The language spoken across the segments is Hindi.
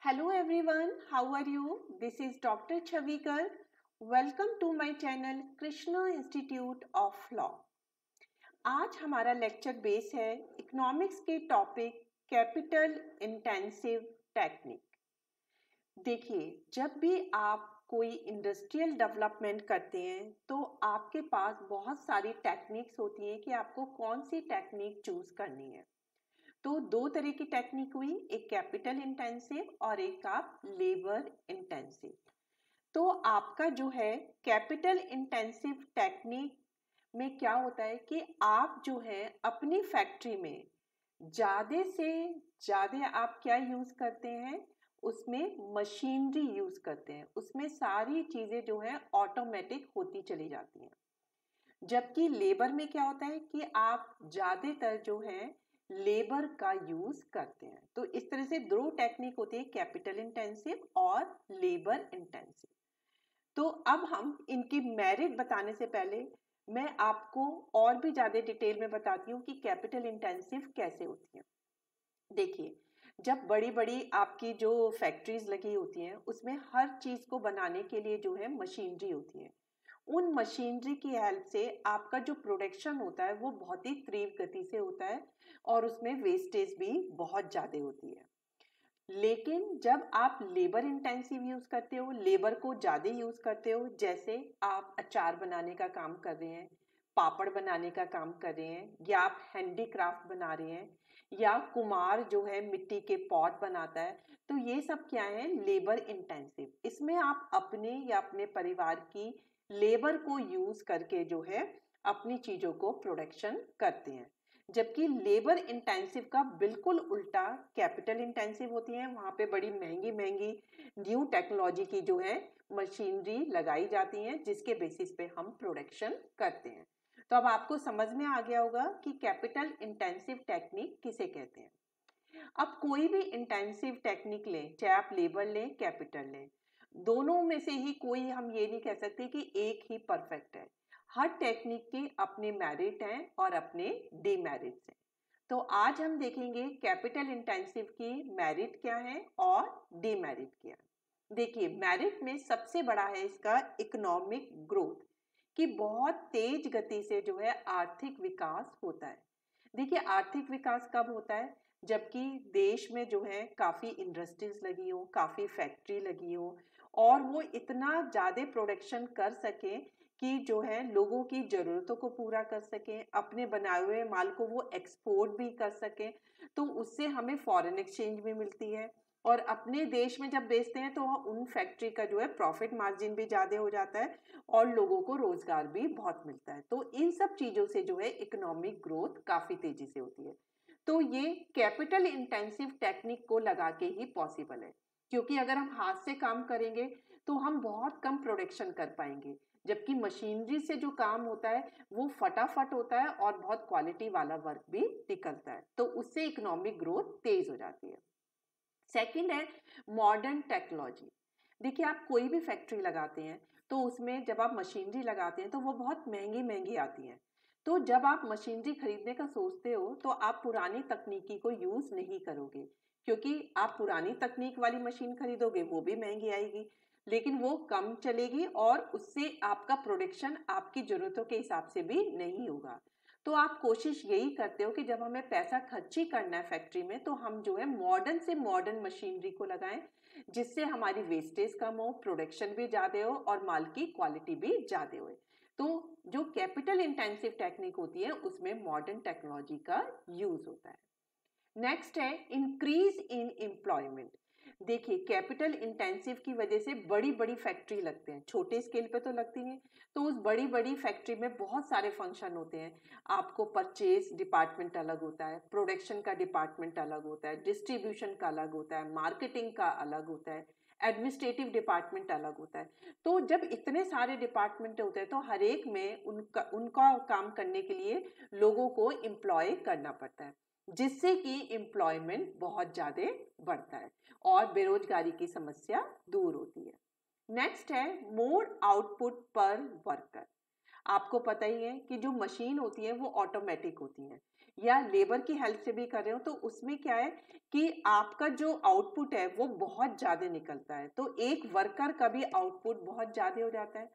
Hello everyone, how are you? This is Dr. Chavikar. Welcome to my channel Krishna Institute of Law. आज हमारा लेक्चर बेस है इकोनॉमिक्स के टॉपिक कैपिटल इंटेंसिव टेक्निक। देखिए, जब भी आप कोई इंडस्ट्रियल डेवलपमेंट करते हैं तो आपके पास बहुत सारी टेक्निक्स होती हैं कि आपको कौन सी टेक्निक चूज करनी है। तो दो तरह की टेक्निक हुई, एक कैपिटल इंटेंसिव और एक आप लेबर इंटेंसिव। तो आपका जो है कैपिटल इंटेंसिव टेक्निक में क्या होता है कि आप जो है अपनी फैक्ट्री में ज़्यादा से ज़्यादा आप क्या यूज़ करते हैं, उसमें मशीनरी यूज़ करते हैं, उसमें सारी चीज़ें जो है ऑटोमेटिक होती चली जाती हैं। जबकि लेबर में क्या होता है कि आप ज़्यादातर जो है लेबर का यूज करते हैं। तो इस तरह से दो टेक्निक होती है, कैपिटल इंटेंसिव और लेबर इंटेंसिव। तो अब हम इनकी मेरिट बताने से पहले मैं आपको और भी ज्यादा डिटेल में बताती हूँ कि कैपिटल इंटेंसिव कैसे होती है। देखिए, जब बड़ी बड़ी आपकी जो फैक्ट्रीज लगी होती हैं उसमें हर चीज को बनाने के लिए जो है मशीनरी होती है। उन मशीनरी की हेल्प से आपका जो प्रोडक्शन होता है वो बहुत ही तीव्र गति से होता है और उसमें वेस्टेज भी बहुत ज़्यादा होती है। लेकिन जब आप लेबर इंटेंसिव यूज़ करते हो, लेबर को ज़्यादा यूज़ करते हो, जैसे आप अचार बनाने का काम कर रहे हैं, पापड़ बनाने का काम कर रहे हैं, या आप हैंडीक्राफ्ट बना रहे हैं, या कुम्हार जो है मिट्टी के पॉट बनाता है, तो ये सब क्या है, लेबर इंटेंसिव। इसमें आप अपने या अपने परिवार की लेबर को यूज़ करके जो है अपनी चीज़ों को प्रोडक्शन करते हैं। जबकि लेबर इंटेंसिव का बिल्कुल उल्टा कैपिटल इंटेंसिव होती है। वहाँ पे बड़ी महंगी महंगी न्यू टेक्नोलॉजी की जो है मशीनरी लगाई जाती हैं जिसके बेसिस पे हम प्रोडक्शन करते हैं। तो अब आपको समझ में आ गया होगा कि कैपिटल इंटेंसिव टेक्निक किसे कहते हैं। अब कोई भी इंटेंसिव टेक्निक लें, चाहे आप लेबर लें, कैपिटल लें, दोनों में से ही कोई हम ये नहीं कह सकते कि एक ही परफेक्ट है। हर टेक्निक के अपने मेरिट हैं और अपने डीमेरिट्स हैं। तो आज हम देखेंगे कैपिटल इंटेंसिव की मेरिट क्या है और डीमेरिट क्या है। देखिए, मेरिट में सबसे बड़ा है इसका इकोनॉमिक ग्रोथ, कि बहुत तेज गति से जो है आर्थिक विकास होता है। देखिए, आर्थिक विकास कब होता है, जबकि देश में जो है काफ़ी इंडस्ट्रीज लगी हो, काफ़ी फैक्ट्री लगी हो और वो इतना ज़्यादा प्रोडक्शन कर सकें कि जो है लोगों की ज़रूरतों को पूरा कर सकें, अपने बनाए हुए माल को वो एक्सपोर्ट भी कर सकें। तो उससे हमें फॉरेन एक्सचेंज भी मिलती है और अपने देश में जब बेचते हैं तो उन फैक्ट्री का जो है प्रॉफिट मार्जिन भी ज़्यादा हो जाता है और लोगों को रोजगार भी बहुत मिलता है। तो इन सब चीज़ों से जो है इकोनॉमिक ग्रोथ काफ़ी तेजी से होती है। तो ये कैपिटल इंटेंसिव टेक्निक को लगा के ही पॉसिबल है, क्योंकि अगर हम हाथ से काम करेंगे तो हम बहुत कम प्रोडक्शन कर पाएंगे, जबकि मशीनरी से जो काम होता है वो फटाफट होता है और बहुत क्वालिटी वाला वर्क भी निकलता है। तो उससे इकोनॉमिक ग्रोथ तेज हो जाती है। सेकंड है मॉडर्न टेक्नोलॉजी। देखिए, आप कोई भी फैक्ट्री लगाते हैं तो उसमें जब आप मशीनरी लगाते हैं तो वो बहुत महंगी महंगी आती हैं। तो जब आप मशीनरी खरीदने का सोचते हो तो आप पुरानी तकनीकी को यूज़ नहीं करोगे, क्योंकि आप पुरानी तकनीक वाली मशीन खरीदोगे वो भी महंगी आएगी, लेकिन वो कम चलेगी और उससे आपका प्रोडक्शन आपकी ज़रूरतों के हिसाब से भी नहीं होगा। तो आप कोशिश यही करते हो कि जब हमें पैसा खर्च ही करना है फैक्ट्री में तो हम जो है मॉडर्न से मॉडर्न मशीनरी को लगाएं, जिससे हमारी वेस्टेज कम हो, प्रोडक्शन भी ज़्यादा हो और माल की क्वालिटी भी ज़्यादा हो। तो जो कैपिटल इंटेंसिव टेक्निक होती है उसमें मॉडर्न टेक्नोलॉजी का यूज होता है। नेक्स्ट है इंक्रीज इन एम्प्लॉयमेंट। देखिए, कैपिटल इंटेंसिव की वजह से बड़ी बड़ी फैक्ट्री लगते हैं, छोटे स्केल पे तो लगती हैं। तो उस बड़ी बड़ी फैक्ट्री में बहुत सारे फंक्शन होते हैं। आपको परचेज डिपार्टमेंट अलग होता है, प्रोडक्शन का डिपार्टमेंट अलग होता है, डिस्ट्रीब्यूशन का अलग होता है, मार्केटिंग का अलग होता है, एडमिनिस्ट्रेटिव डिपार्टमेंट अलग होता है। तो जब इतने सारे डिपार्टमेंट होते हैं तो हर एक में उनका उनका काम करने के लिए लोगों को एम्प्लॉय करना पड़ता है, जिससे कि एम्प्लॉयमेंट बहुत ज़्यादा बढ़ता है और बेरोजगारी की समस्या दूर होती है। नेक्स्ट है मोर आउटपुट पर वर्कर। आपको पता ही है कि जो मशीन होती है वो ऑटोमेटिक होती है, या लेबर की हेल्प से भी कर रहे हो, तो उसमें क्या है कि आपका जो आउटपुट है वो बहुत ज़्यादा निकलता है। तो एक वर्कर का भी आउटपुट बहुत ज़्यादा हो जाता है।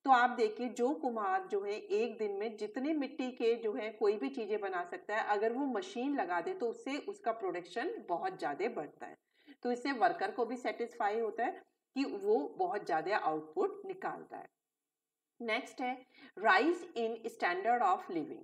तो आप देखिए जो कुम्हार जो है एक दिन में जितने मिट्टी के जो है कोई भी चीज़ें बना सकता है, अगर वो मशीन लगा दे तो उससे उसका प्रोडक्शन बहुत ज़्यादा बढ़ता है। तो इससे वर्कर को भी सेटिस्फाई होता है कि वो बहुत ज़्यादा आउटपुट निकालता है। नेक्स्ट है rise in standard of living.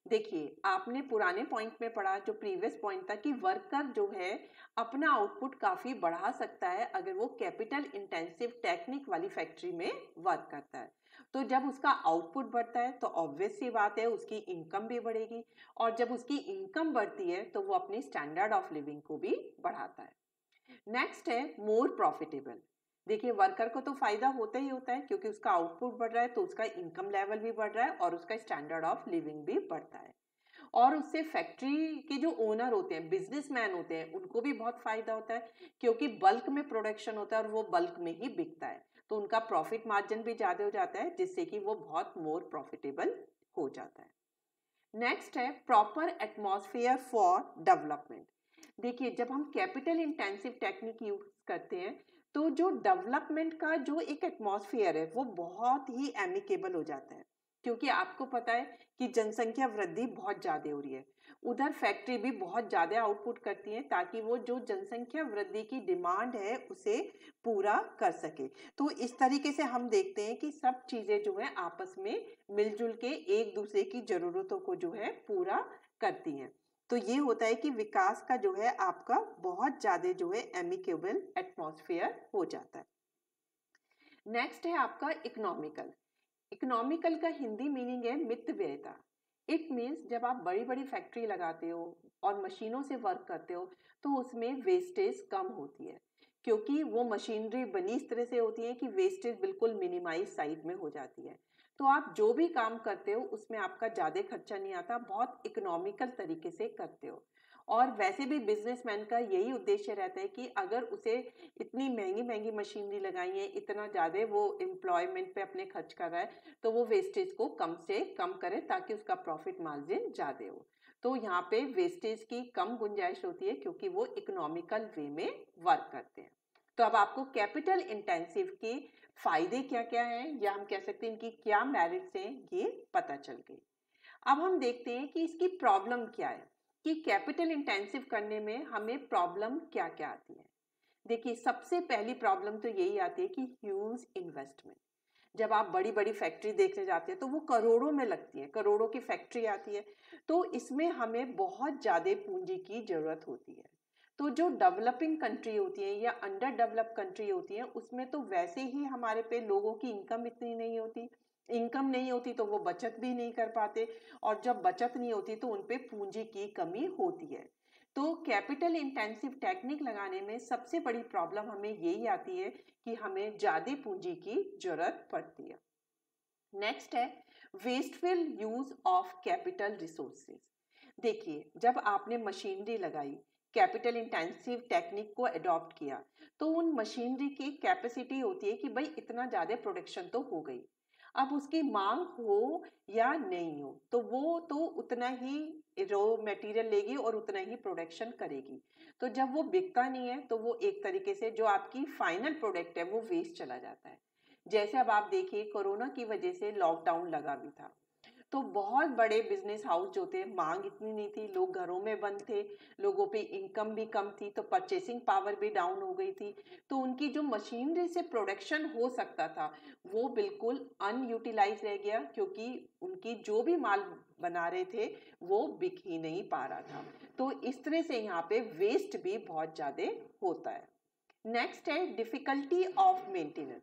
देखिए आपने पुराने पॉइंट में पढ़ा, जो प्रीवियस पॉइंट था, कि वर्कर जो है अपना आउटपुट काफी बढ़ा सकता है अगर वो कैपिटल इंटेंसिव टेक्निक वाली फैक्ट्री में वर्क करता है। तो जब उसका आउटपुट बढ़ता है तो ऑब्वियस सी बात है उसकी इनकम भी बढ़ेगी, और जब उसकी इनकम बढ़ती है तो वो अपनी स्टैंडर्ड ऑफ लिविंग को भी बढ़ाता है। नेक्स्ट है मोर प्रॉफिटेबल। देखिए वर्कर को तो फायदा होता ही होता है क्योंकि उसका आउटपुट बढ़ रहा है, तो उसका इनकम लेवल भी बढ़ रहा है और उसका स्टैंडर्ड ऑफ लिविंग भी बढ़ता है। और उससे फैक्ट्री के जो ओनर होते हैं, बिजनेसमैन होते हैं, उनको भी बहुत फायदा होता है क्योंकि बल्क में प्रोडक्शन होता है और वो बल्क में ही बिकता है, तो उनका प्रॉफिट मार्जिन भी ज्यादा हो जाता है, जिससे कि वो बहुत मोर प्रॉफिटेबल हो जाता है। नेक्स्ट है प्रॉपर एटमॉस्फेयर फॉर डेवलपमेंट। देखिए जब हम कैपिटल इंटेंसिव टेक्निक यूज करते हैं तो जो डेवलपमेंट का जो एक एटमॉस्फेयर है वो बहुत ही एमिकेबल हो जाता है, क्योंकि आपको पता है कि जनसंख्या वृद्धि बहुत ज़्यादा हो रही है। उधर फैक्ट्री भी बहुत ज़्यादा आउटपुट करती है ताकि वो जो जनसंख्या वृद्धि की डिमांड है उसे पूरा कर सके। तो इस तरीके से हम देखते हैं कि सब चीज़ें जो है आपस में मिलजुल के एक दूसरे की ज़रूरतों को जो है पूरा करती हैं। तो ये होता है कि विकास का जो है आपका बहुत ज्यादा जो है एमिकेबल एटमॉस्फेयर हो जाता है। नेक्स्ट है आपका इकोनॉमिकल। इकोनॉमिकल का हिंदी मीनिंग है मितव्ययिता। इट मीन्स जब आप बड़ी बड़ी फैक्ट्री लगाते हो और मशीनों से वर्क करते हो तो उसमें वेस्टेज कम होती है, क्योंकि वो मशीनरी बनी इस तरह से होती है कि वेस्टेज बिल्कुल मिनिमाइज साइड में हो जाती है। तो आप जो भी काम करते हो उसमें आपका ज़्यादा खर्चा नहीं आता, बहुत इकोनॉमिकल तरीके से करते हो। और वैसे भी बिजनेसमैन का यही उद्देश्य रहता है कि अगर उसे इतनी महंगी महंगी मशीनरी लगाई है, इतना ज़्यादा वो एम्प्लॉयमेंट पे अपने खर्च कर रहा है, तो वो वेस्टेज को कम से कम करे ताकि उसका प्रॉफिट मार्जिन ज़्यादा हो। तो यहाँ पे वेस्टेज की कम गुंजाइश होती है क्योंकि वो इकोनॉमिकल वे में वर्क करते हैं। तो अब आपको कैपिटल इंटेंसिव के फायदे क्या क्या हैं, या हम कह सकते हैं इनकी क्या मेरिट्स हैं, ये पता चल गई। अब हम देखते हैं कि इसकी प्रॉब्लम क्या है, कि कैपिटल इंटेंसिव करने में हमें प्रॉब्लम क्या क्या आती है। देखिए सबसे पहली प्रॉब्लम तो यही आती है कि ह्यूज इन्वेस्टमेंट। जब आप बड़ी बड़ी फैक्ट्री देखने जाते हैं तो वो करोड़ों में लगती है, करोड़ों की फैक्ट्री आती है, तो इसमें हमें बहुत ज़्यादा पूंजी की जरूरत होती है। तो जो डेवलपिंग कंट्री होती है या अंडर डेवलप कंट्री होती है उसमें तो वैसे ही हमारे पे लोगों की इनकम इतनी नहीं होती, इनकम नहीं होती तो वो बचत भी नहीं कर पाते, और जब बचत नहीं होती तो उन पे पूंजी की कमी होती है। तो कैपिटल इंटेंसिव टेक्निक लगाने में सबसे बड़ी प्रॉब्लम हमें यही आती है कि हमें ज़्यादा पूंजी की जरूरत पड़ती है। नेक्स्ट है wasteful use of capital resources. देखिए जब आपने मशीनरी लगाई, कैपिटल इंटेंसिव टेक्निक को अडॉप्ट किया, तो उन मशीनरी की कैपेसिटी होती है कि भाई इतना ज़्यादा प्रोडक्शन तो हो गई। अब उसकी मांग हो या नहीं हो तो वो तो उतना ही रॉ मटेरियल लेगी और उतना ही प्रोडक्शन करेगी। तो जब वो बिकता नहीं है तो वो एक तरीके से जो आपकी फाइनल प्रोडक्ट है वो वेस्ट चला जाता है। जैसे अब आप देखिए कोरोना की वजह से लॉकडाउन लगा भी था, तो बहुत बड़े बिजनेस हाउस जो थे, मांग इतनी नहीं थी, लोग घरों में बंद थे, लोगों पे इनकम भी कम थी, तो परचेसिंग पावर भी डाउन हो गई थी। तो उनकी जो मशीनरी से प्रोडक्शन हो सकता था वो बिल्कुल अनयूटिलाइज रह गया, क्योंकि उनकी जो भी माल बना रहे थे वो बिक ही नहीं पा रहा था। तो इस तरह से यहाँ पे वेस्ट भी बहुत ज़्यादा होता है। नेक्स्ट है डिफिकल्टी ऑफ मेंटेनेंस।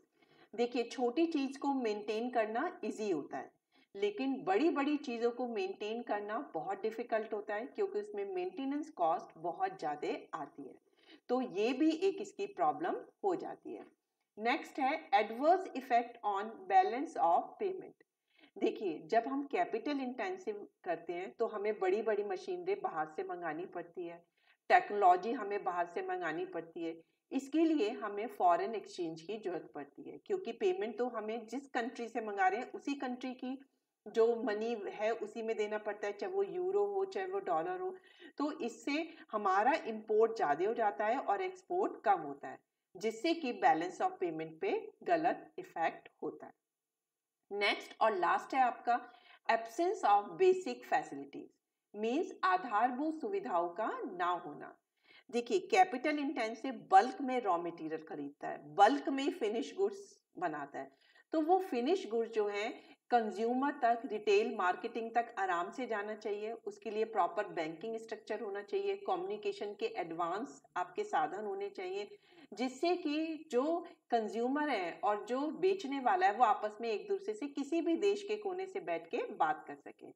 देखिए छोटी चीज को मेंटेन करना इजी होता है, लेकिन बड़ी बड़ी चीजों को मेंटेन करना बहुत डिफिकल्ट होता है क्योंकि उसमें मेंटेनेंस कॉस्ट बहुत ज्यादा आती है। तो ये भी एक इसकी प्रॉब्लम हो जाती है। नेक्स्ट है adverse effect on balance of payment. देखिए जब हम कैपिटल इंटेंसिव करते हैं तो हमें बड़ी बड़ी मशीनरी बाहर से मंगानी पड़ती है, टेक्नोलॉजी हमें बाहर से मंगानी पड़ती है। इसके लिए हमें फॉरेन एक्सचेंज की जरूरत पड़ती है, क्योंकि पेमेंट तो हमें जिस कंट्री से मंगा रहे हैं उसी कंट्री की जो मनी है उसी में देना पड़ता है, चाहे वो यूरो हो चाहे वो डॉलर हो। तो इससे हमारा इंपोर्ट ज़्यादा हो जाता है और एक्सपोर्ट कम होता है, जिससे कि बैलेंस ऑफ पेमेंट पे गलत इफेक्ट होता है। नेक्स्ट और लास्ट है आपका absence of basic facilities, means आधारभूत सुविधाओं का ना होना। देखिए, कैपिटल इंटेंसिव बल्क में रॉ मटेरियल खरीदता है, बल्क में फिनिश गुड्स बनाता है, तो वो फिनिश गुड्स जो है कंज्यूमर तक, रिटेल मार्केटिंग तक आराम से जाना चाहिए। उसके लिए प्रॉपर बैंकिंग स्ट्रक्चर होना चाहिए, कम्युनिकेशन के एडवांस आपके साधन होने चाहिए, जिससे कि जो कंज्यूमर है और जो बेचने वाला है वो आपस में एक दूसरे से किसी भी देश के कोने से बैठ के बात कर सके।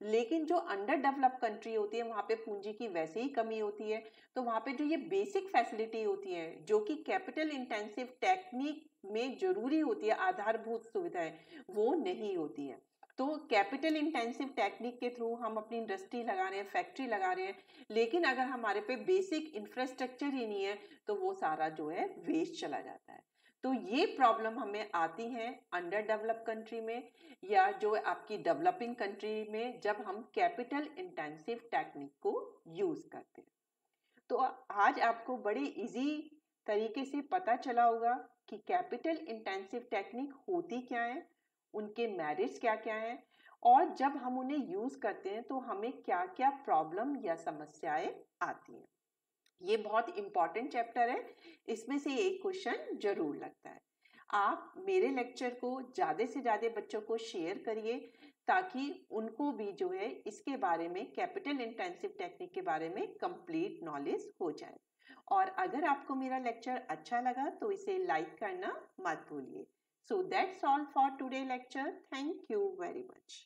लेकिन जो अंडर डेवलप कंट्री होती है वहाँ पे पूंजी की वैसे ही कमी होती है, तो वहाँ पे जो ये बेसिक फैसिलिटी होती है जो कि कैपिटल इंटेंसिव टेक्निक में जरूरी होती है, आधारभूत सुविधाएं, वो नहीं होती है। तो कैपिटल इंटेंसिव टेक्निक के थ्रू हम अपनी इंडस्ट्री लगा रहे हैं, फैक्ट्री लगा रहे हैं, लेकिन अगर हमारे पे बेसिक इंफ्रास्ट्रक्चर ही नहीं है तो वो सारा जो है वेस्ट चला जाता है। तो ये प्रॉब्लम हमें आती है अंडर डेवलप कंट्री में या जो आपकी डेवलपिंग कंट्री में, जब हम कैपिटल इंटेंसिव टेक्निक को यूज करते हैं। तो आज आपको बड़े इजी तरीके से पता चला होगा कि कैपिटल इंटेंसिव टेक्निक होती क्या है, उनके मेरिट्स क्या क्या हैं, और जब हम उन्हें यूज करते हैं तो हमें क्या क्या प्रॉब्लम या समस्याएं आती हैं। ये बहुत इंपॉर्टेंट चैप्टर है, इसमें से एक क्वेश्चन जरूर लगता है। आप मेरे लेक्चर को ज़्यादा से ज़्यादा बच्चों को शेयर करिए ताकि उनको भी जो है इसके बारे में, कैपिटल इंटेंसिव टेक्निक के बारे में कंप्लीट नॉलेज हो जाए। और अगर आपको मेरा लेक्चर अच्छा लगा तो इसे लाइक करना मत भूलिए। So that's all for today lecture. Thank you very much.